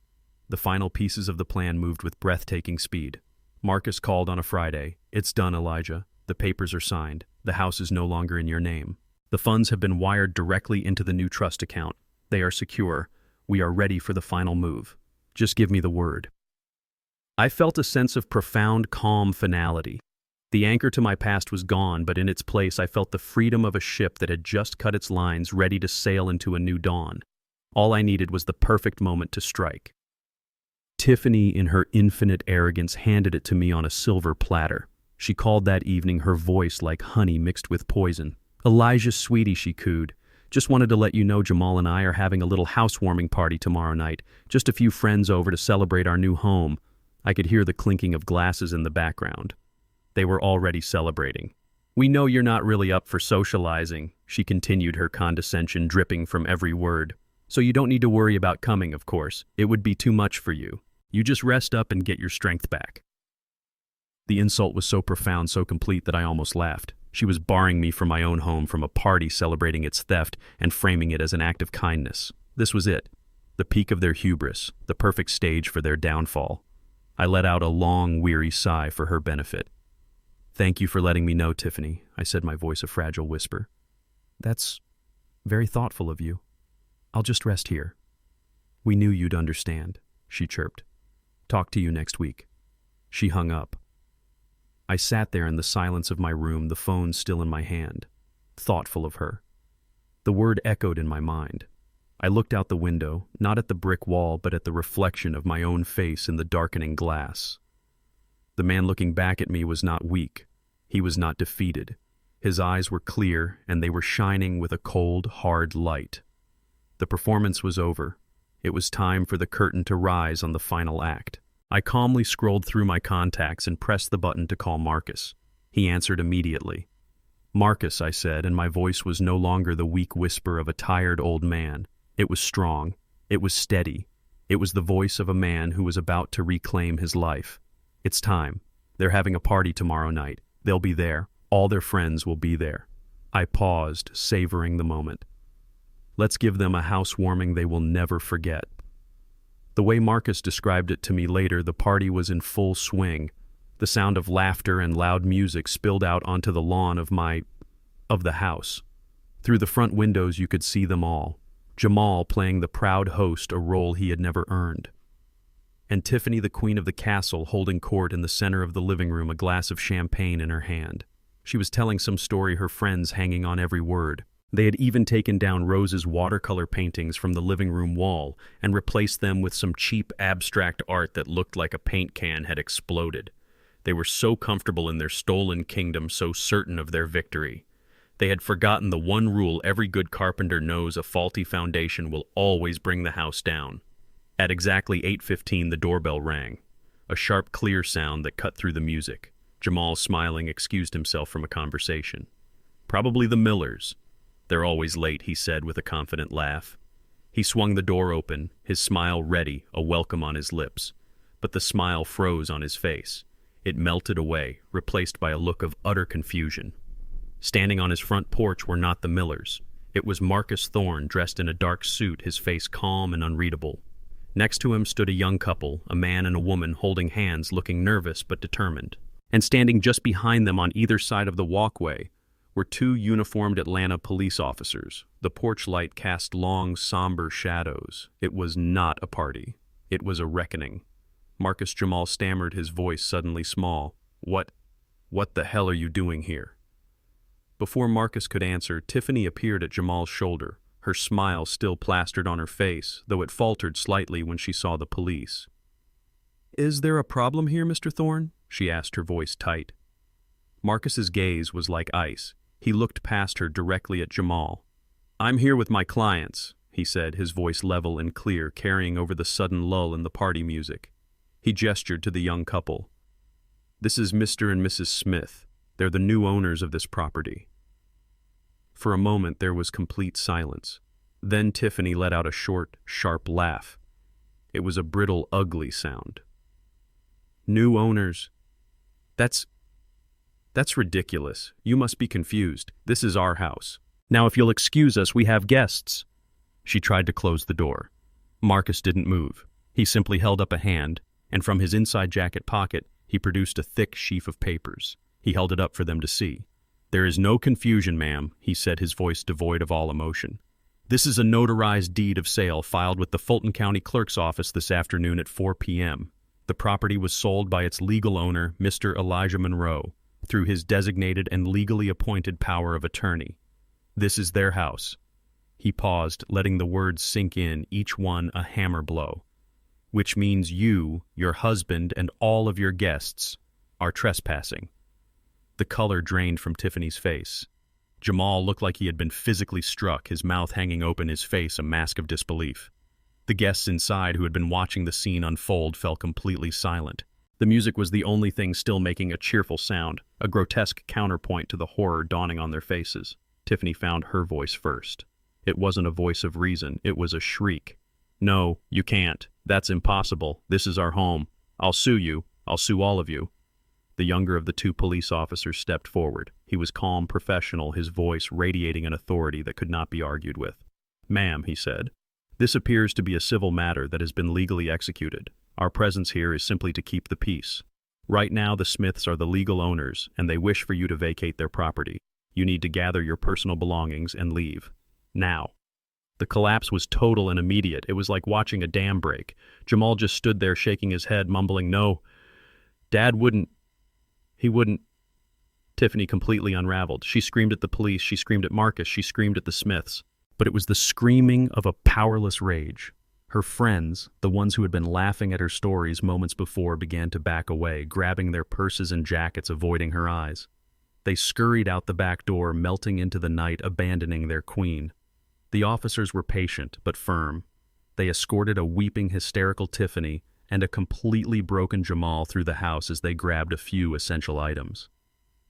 The final pieces of the plan moved with breathtaking speed. Marcus called on a Friday. "It's done, Elijah. The papers are signed. The house is no longer in your name. The funds have been wired directly into the new trust account. They are secure. We are ready for the final move. Just give me the word." I felt a sense of profound, calm finality. The anchor to my past was gone, but in its place I felt the freedom of a ship that had just cut its lines, ready to sail into a new dawn. All I needed was the perfect moment to strike. Tiffany, in her infinite arrogance, handed it to me on a silver platter. She called that evening, her voice like honey mixed with poison. "Elijah, sweetie," she cooed. "Just wanted to let you know Jamal and I are having a little housewarming party tomorrow night. Just a few friends over to celebrate our new home." I could hear the clinking of glasses in the background. They were already celebrating. "We know you're not really up for socializing," she continued, her condescension dripping from every word. "So you don't need to worry about coming, of course. It would be too much for you. You just rest up and get your strength back." The insult was so profound, so complete, that I almost laughed. She was barring me from my own home, from a party celebrating its theft and framing it as an act of kindness. This was it, the peak of their hubris, the perfect stage for their downfall. I let out a long, weary sigh for her benefit. "Thank you for letting me know, Tiffany," I said, my voice a fragile whisper. "That's very thoughtful of you. I'll just rest here." "We knew you'd understand," she chirped. "Talk to you next week." She hung up. I sat there in the silence of my room, the phone still in my hand, thoughtful of her. The word echoed in my mind. I looked out the window, not at the brick wall, but at the reflection of my own face in the darkening glass. The man looking back at me was not weak. He was not defeated. His eyes were clear, and they were shining with a cold, hard light. The performance was over. It was time for the curtain to rise on the final act. I calmly scrolled through my contacts and pressed the button to call Marcus. He answered immediately. "Marcus," I said, and my voice was no longer the weak whisper of a tired old man. It was strong. It was steady. It was the voice of a man who was about to reclaim his life. "It's time. They're having a party tomorrow night. They'll be there. All their friends will be there." I paused, savoring the moment. Let's give them a housewarming they will never forget. The way Marcus described it to me later, the party was in full swing. The sound of laughter and loud music spilled out onto the lawn of the house. Through the front windows you could see them all. Jamal playing the proud host, a role he had never earned. And Tiffany, the queen of the castle, holding court in the center of the living room, a glass of champagne in her hand. She was telling some story, her friends hanging on every word. They had even taken down Rose's watercolor paintings from the living room wall and replaced them with some cheap abstract art that looked like a paint can had exploded. They were so comfortable in their stolen kingdom, so certain of their victory. They had forgotten the one rule every good carpenter knows: a faulty foundation will always bring the house down. At exactly 8:15 the doorbell rang, a sharp, clear sound that cut through the music. Jamal, smiling, excused himself from a conversation. "Probably the Millers. They're always late," he said with a confident laugh. He swung the door open, his smile ready, a welcome on his lips. But the smile froze on his face. It melted away, replaced by a look of utter confusion. Standing on his front porch were not the Millers. It was Marcus Thorne, dressed in a dark suit, his face calm and unreadable. Next to him stood a young couple, a man and a woman, holding hands, looking nervous but determined. And standing just behind them on either side of the walkway were two uniformed Atlanta police officers. The porch light cast long, somber shadows. It was not a party. It was a reckoning. Marcus Jamal stammered, his voice suddenly small. What the hell are you doing here?" Before Marcus could answer, Tiffany appeared at Jamal's shoulder, her smile still plastered on her face, though it faltered slightly when she saw the police. "Is there a problem here, Mr. Thorne?" she asked, her voice tight. Marcus's gaze was like ice. He looked past her directly at Jamal. "I'm here with my clients," he said, his voice level and clear, carrying over the sudden lull in the party music. He gestured to the young couple. "This is Mr. and Mrs. Smith. They're the new owners of this property." For a moment there was complete silence. Then Tiffany let out a short, sharp laugh. It was a brittle, ugly sound. "New owners? That's ridiculous. You must be confused. This is our house. Now, if you'll excuse us, we have guests." She tried to close the door. Marcus didn't move. He simply held up a hand, and from his inside jacket pocket, he produced a thick sheaf of papers. He held it up for them to see. "There is no confusion, ma'am," he said, his voice devoid of all emotion. "This is a notarized deed of sale filed with the Fulton County Clerk's office this afternoon at 4 p.m. The property was sold by its legal owner, Mr. Elijah Monroe, through his designated and legally appointed power of attorney. This is their house." He paused, letting the words sink in, each one a hammer blow. "Which means you, your husband, and all of your guests are trespassing." The color drained from Tiffany's face. Jamal looked like he had been physically struck, his mouth hanging open, his face a mask of disbelief. The guests inside, who had been watching the scene unfold, fell completely silent. The music was the only thing still making a cheerful sound, a grotesque counterpoint to the horror dawning on their faces. Tiffany found her voice first. It wasn't a voice of reason, it was a shriek. "No, you can't. That's impossible. This is our home. I'll sue you. I'll sue all of you." The younger of the two police officers stepped forward. He was calm, professional, his voice radiating an authority that could not be argued with. "Ma'am," he said, "this appears to be a civil matter that has been legally executed. Our presence here is simply to keep the peace. Right now the Smiths are the legal owners, and they wish for you to vacate their property. You need to gather your personal belongings and leave. Now." The collapse was total and immediate. It was like watching a dam break. Jamal just stood there shaking his head, mumbling, "No, Dad wouldn't. He wouldn't." Tiffany completely unraveled. She screamed at the police, she screamed at Marcus, she screamed at the Smiths. But it was the screaming of a powerless rage. Her friends, the ones who had been laughing at her stories moments before, began to back away, grabbing their purses and jackets, avoiding her eyes. They scurried out the back door, melting into the night, abandoning their queen. The officers were patient, but firm. They escorted a weeping, hysterical Tiffany and a completely broken Jamal through the house as they grabbed a few essential items.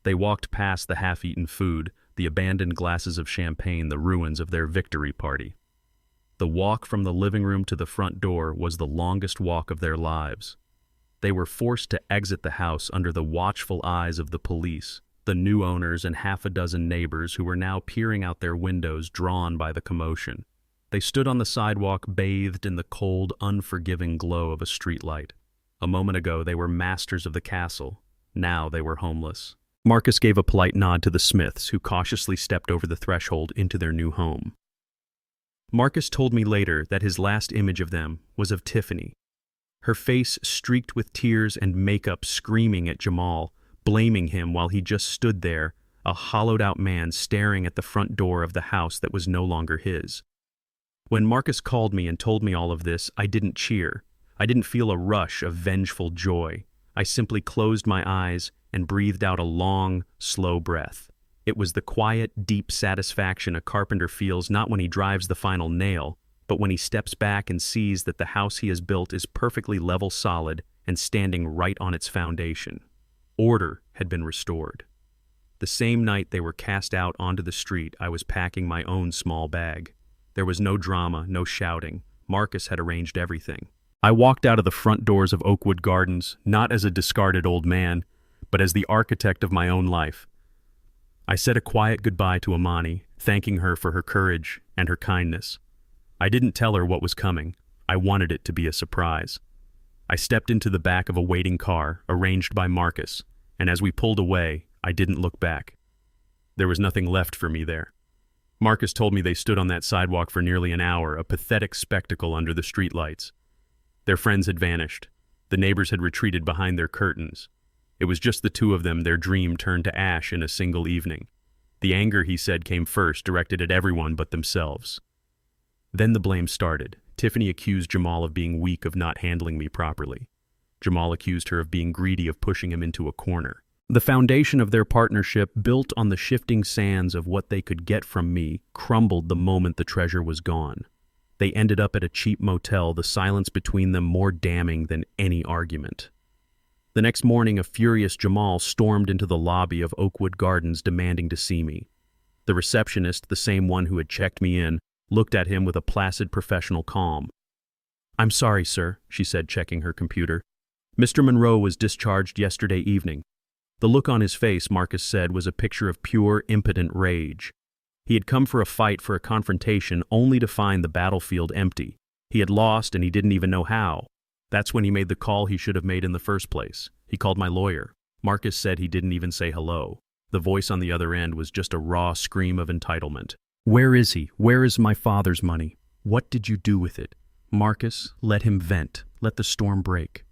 They walked past the half-eaten food, the abandoned glasses of champagne, the ruins of their victory party. The walk from the living room to the front door was the longest walk of their lives. They were forced to exit the house under the watchful eyes of the police, the new owners and half a dozen neighbors who were now peering out their windows, drawn by the commotion. They stood on the sidewalk, bathed in the cold, unforgiving glow of a streetlight. A moment ago, they were masters of the castle. Now they were homeless. Marcus gave a polite nod to the Smiths, who cautiously stepped over the threshold into their new home. Marcus told me later that his last image of them was of Tiffany, her face streaked with tears and makeup, screaming at Jamal, blaming him while he just stood there, a hollowed-out man staring at the front door of the house that was no longer his. When Marcus called me and told me all of this, I didn't cheer. I didn't feel a rush of vengeful joy. I simply closed my eyes and breathed out a long, slow breath. It was the quiet, deep satisfaction a carpenter feels not when he drives the final nail, but when he steps back and sees that the house he has built is perfectly level, solid, and standing right on its foundation. Order had been restored. The same night they were cast out onto the street, I was packing my own small bag. There was no drama, no shouting. Marcus had arranged everything. I walked out of the front doors of Oakwood Gardens, not as a discarded old man, but as the architect of my own life. I said a quiet goodbye to Imani, thanking her for her courage and her kindness. I didn't tell her what was coming. I wanted it to be a surprise. I stepped into the back of a waiting car, arranged by Marcus, and as we pulled away, I didn't look back. There was nothing left for me there. Marcus told me they stood on that sidewalk for nearly an hour, a pathetic spectacle under the streetlights. Their friends had vanished. The neighbors had retreated behind their curtains. It was just the two of them, their dream turned to ash in a single evening. The anger, he said, came first, directed at everyone but themselves. Then the blame started. Tiffany accused Jamal of being weak, of not handling me properly. Jamal accused her of being greedy, of pushing him into a corner. The foundation of their partnership, built on the shifting sands of what they could get from me, crumbled the moment the treasure was gone. They ended up at a cheap motel, the silence between them more damning than any argument. The next morning, a furious Jamal stormed into the lobby of Oakwood Gardens demanding to see me. The receptionist, the same one who had checked me in, looked at him with a placid professional calm. "I'm sorry, sir," she said, checking her computer. "Mr. Monroe was discharged yesterday evening." The look on his face, Marcus said, was a picture of pure, impotent rage. He had come for a fight, for a confrontation, only to find the battlefield empty. He had lost, and he didn't even know how. That's when he made the call he should have made in the first place. He called my lawyer. Marcus said he didn't even say hello. The voice on the other end was just a raw scream of entitlement. "Where is he? Where is my father's money? What did you do with it? Marcus, let him vent. Let the storm break."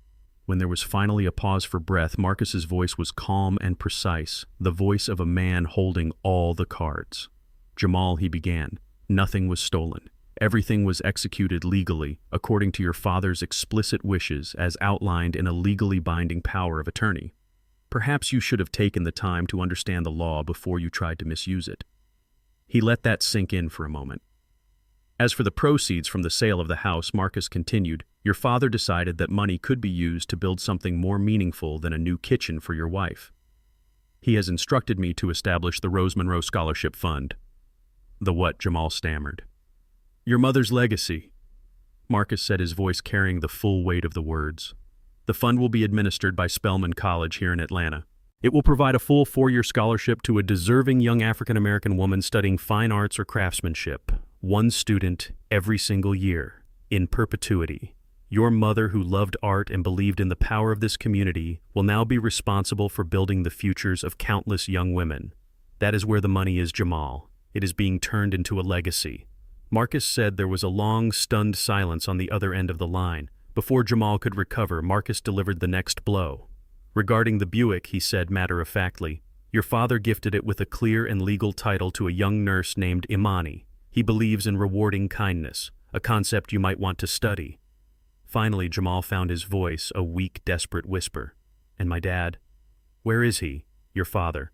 When there was finally a pause for breath, Marcus's voice was calm and precise, the voice of a man holding all the cards. "Jamal," he began, "nothing was stolen. Everything was executed legally, according to your father's explicit wishes as outlined in a legally binding power of attorney. Perhaps you should have taken the time to understand the law before you tried to misuse it." He let that sink in for a moment. As for the proceeds from the sale of the house, Marcus continued, "Your father decided that money could be used to build something more meaningful than a new kitchen for your wife. He has instructed me to establish the Rose Monroe Scholarship Fund." "The what?" Jamal stammered. "Your mother's legacy," Marcus said, his voice carrying the full weight of the words. "The fund will be administered by Spelman College here in Atlanta. It will provide a full 4-year scholarship to a deserving young African-American woman studying fine arts or craftsmanship. One student every single year, in perpetuity. Your mother, who loved art and believed in the power of this community, will now be responsible for building the futures of countless young women. That is where the money is, Jamal. It is being turned into a legacy." Marcus said there was a long, stunned silence on the other end of the line. Before Jamal could recover, Marcus delivered the next blow. "Regarding the Buick," he said matter-of-factly, "your father gifted it with a clear and legal title to a young nurse named Imani. He believes in rewarding kindness, a concept you might want to study." Finally, Jamal found his voice, a weak, desperate whisper. "And my dad? Where is he? Your father?"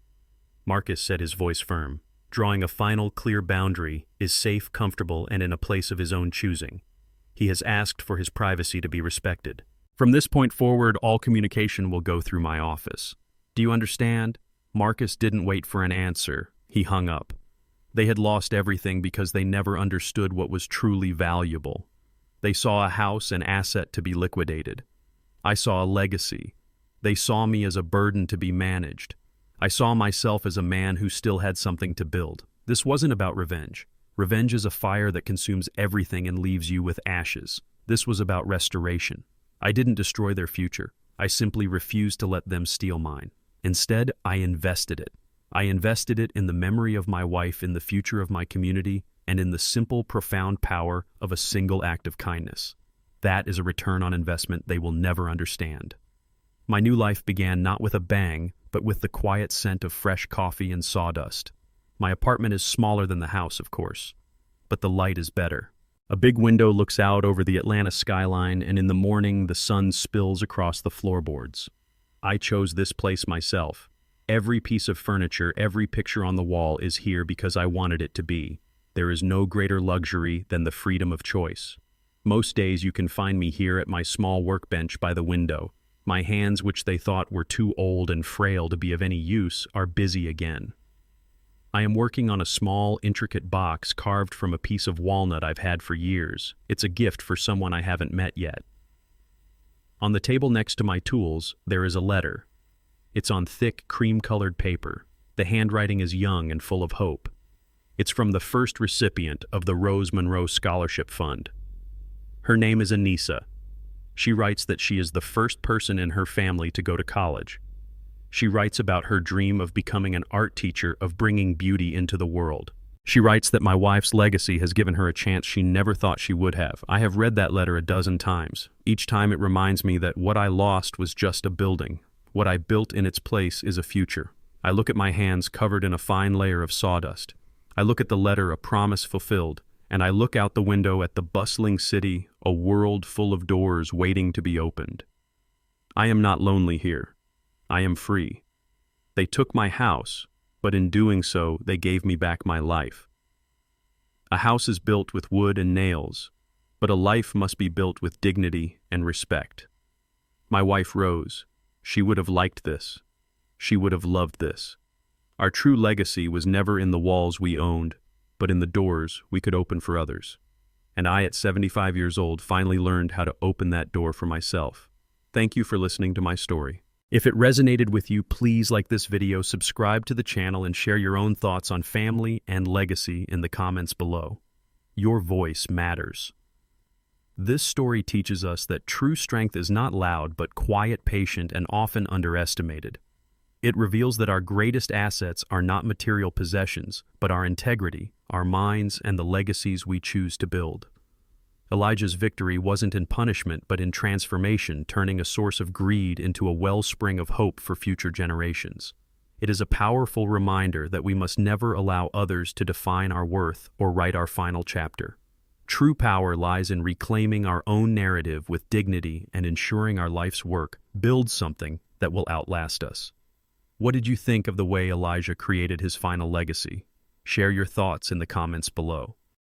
Marcus said, his voice firm, drawing a final, clear boundary, is safe, comfortable, and in a place of his own choosing. He has asked for his privacy to be respected. From this point forward, all communication will go through my office. Do you understand? Marcus didn't wait for an answer. He hung up. They had lost everything because they never understood what was truly valuable. They saw a house, an asset to be liquidated. I saw a legacy. They saw me as a burden to be managed. I saw myself as a man who still had something to build. This wasn't about revenge. Revenge is a fire that consumes everything and leaves you with ashes. This was about restoration. I didn't destroy their future. I simply refused to let them steal mine. Instead, I invested it. I invested it in the memory of my wife, in the future of my community, and in the simple, profound power of a single act of kindness. That is a return on investment they will never understand. My new life began not with a bang, but with the quiet scent of fresh coffee and sawdust. My apartment is smaller than the house, of course, but the light is better. A big window looks out over the Atlanta skyline, and in the morning the sun spills across the floorboards. I chose this place myself. Every piece of furniture, every picture on the wall is here because I wanted it to be. There is no greater luxury than the freedom of choice. Most days you can find me here at my small workbench by the window. My hands, which they thought were too old and frail to be of any use, are busy again. I am working on a small, intricate box carved from a piece of walnut I've had for years. It's a gift for someone I haven't met yet. On the table next to my tools, there is a letter. It's on thick, cream-colored paper. The handwriting is young and full of hope. It's from the first recipient of the Rose Monroe Scholarship Fund. Her name is Anissa. She writes that she is the first person in her family to go to college. She writes about her dream of becoming an art teacher, of bringing beauty into the world. She writes that my wife's legacy has given her a chance she never thought she would have. I have read that letter a dozen times. Each time it reminds me that what I lost was just a building. What I built in its place is a future. I look at my hands covered in a fine layer of sawdust. I look at the letter, a promise fulfilled, and I look out the window at the bustling city, a world full of doors waiting to be opened. I am not lonely here. I am free. They took my house, but in doing so, they gave me back my life. A house is built with wood and nails, but a life must be built with dignity and respect. My wife Rose, she would have liked this. She would have loved this. Our true legacy was never in the walls we owned, but in the doors we could open for others. And I, at 75 years old, finally learned how to open that door for myself. Thank you for listening to my story. If it resonated with you, please like this video, subscribe to the channel, and share your own thoughts on family and legacy in the comments below. Your voice matters. This story teaches us that true strength is not loud, but quiet, patient, and often underestimated. It reveals that our greatest assets are not material possessions, but our integrity, our minds, and the legacies we choose to build. Elijah's victory wasn't in punishment, but in transformation, turning a source of greed into a wellspring of hope for future generations. It is a powerful reminder that we must never allow others to define our worth or write our final chapter. True power lies in reclaiming our own narrative with dignity and ensuring our life's work builds something that will outlast us. What did you think of the way Elijah created his final legacy? Share your thoughts in the comments below.